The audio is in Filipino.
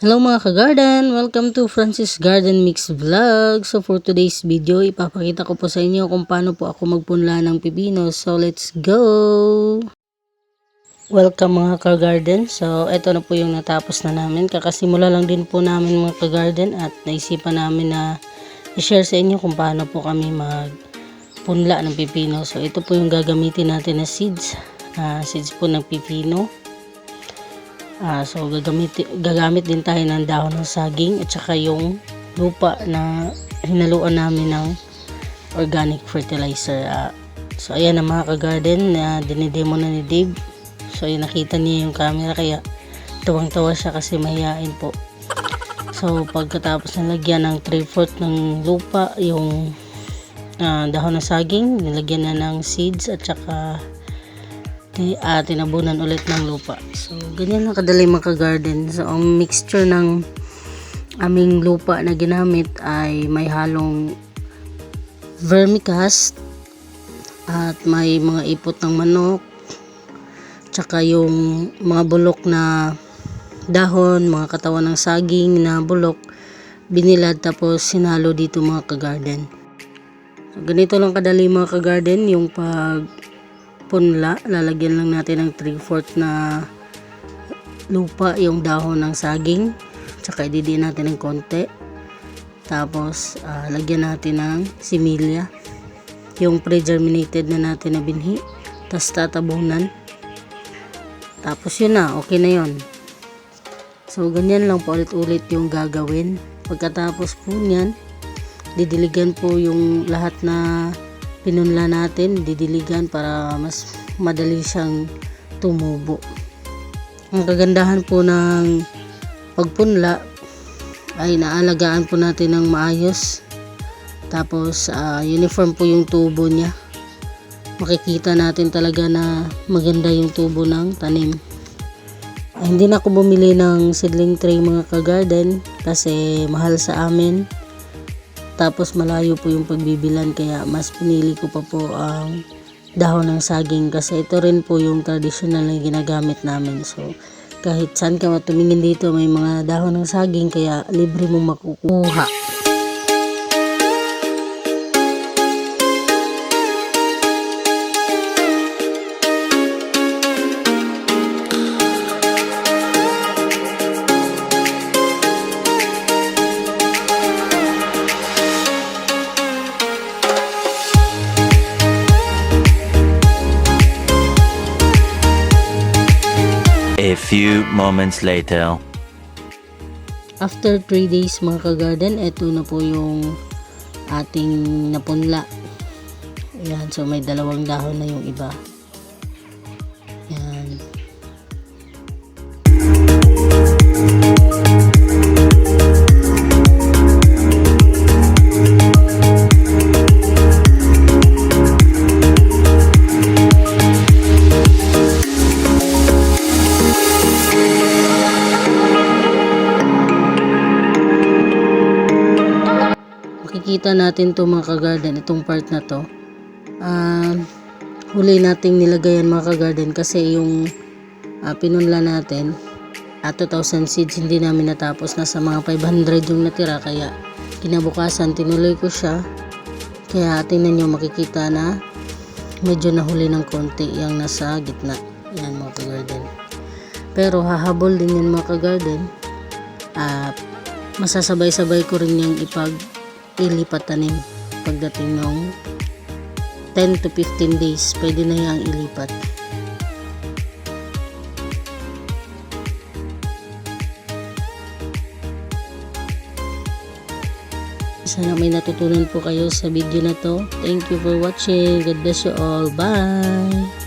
Hello mga ka-garden! Welcome to Francis Garden Mix Vlog. So for today's video, ipapakita ko po sa inyo kung paano po ako magpunla ng pipino. So let's go! Welcome mga ka-garden. So eto na po yung natapos na namin. Kakasimula lang din po namin mga ka-garden at naisipan namin na i-share sa inyo kung paano po kami magpunla ng pipino. So ito po yung gagamitin natin na seeds. Seeds po ng pipino. So gagamit din tayo ng dahon ng saging at saka yung lupa na hinaluan namin ng organic fertilizer. So ayan na mga ka-garden na dinidemo na ni Dave. So ayan, nakita niya yung camera kaya tuwang-tawa siya kasi mahihain po. So pagkatapos na lagyan ng 3/4 ng lupa yung dahon ng saging, nilagyan na ng seeds at saka tinabunan ulit ng lupa. So ganyan lang kadali mga ka-garden. So ang mixture ng aming lupa na ginamit ay may halong vermicast at may mga ipot ng manok, tsaka yung mga bulok na dahon, mga katawan ng saging na bulok binilad tapos sinalo dito mga ka-garden. So ganito lang kadali mga ka-garden yung punla. Lalagyan lang natin ng 3/4 na lupa yung dahon ng saging, tsaka ididiin natin ng konti, tapos lagyan natin ng similya, yung pre-germinated na natin na binhi, tapos tatabunan, tapos yun na, okay na yun. So ganyan lang po ulit-ulit yung gagawin. Pagkatapos po nyan, didiligan po yung lahat na pinunla natin, didiligan para mas madali siyang tumubo. Ang kagandahan po ng pagpunla ay naalagaan po natin ng maayos, tapos uniform po yung tubo niya. Makikita natin talaga na maganda yung tubo ng tanim. Hindi na ako bumili ng seedling tray mga ka-garden kasi mahal sa amin. Tapos malayo po yung pagbibilan kaya mas pinili ko pa po ang dahon ng saging kasi ito rin po yung traditional na ginagamit namin. So kahit saan ka matumingin dito may mga dahon ng saging kaya libre mong makukuha. A few moments later. After 3 days mga ka-garden, ito na po yung ating napunla. Ayan, so may 2 dahon na yung iba. Ayan. Makikita natin to mga ka-garden, itong part na to. Huli nating nilagayan mga ka-garden kasi yung pinunla natin 2,000 seeds hindi namin natapos, nasa mga 500 yung natira kaya kinabukasan tinuloy ko siya. Kaya tingnan nyo, makikita na medyo nahuli ng konti yung nasa gitna. Yan mga ka-garden. Pero hahabol din yan mga ka-garden. Masasabay-sabay ko rin yung ilipat tanim pagdating ng 10 to 15 days pwede na yung ilipat. Sana may natutunan po kayo sa video na to. Thank you for watching. God bless you all. Bye!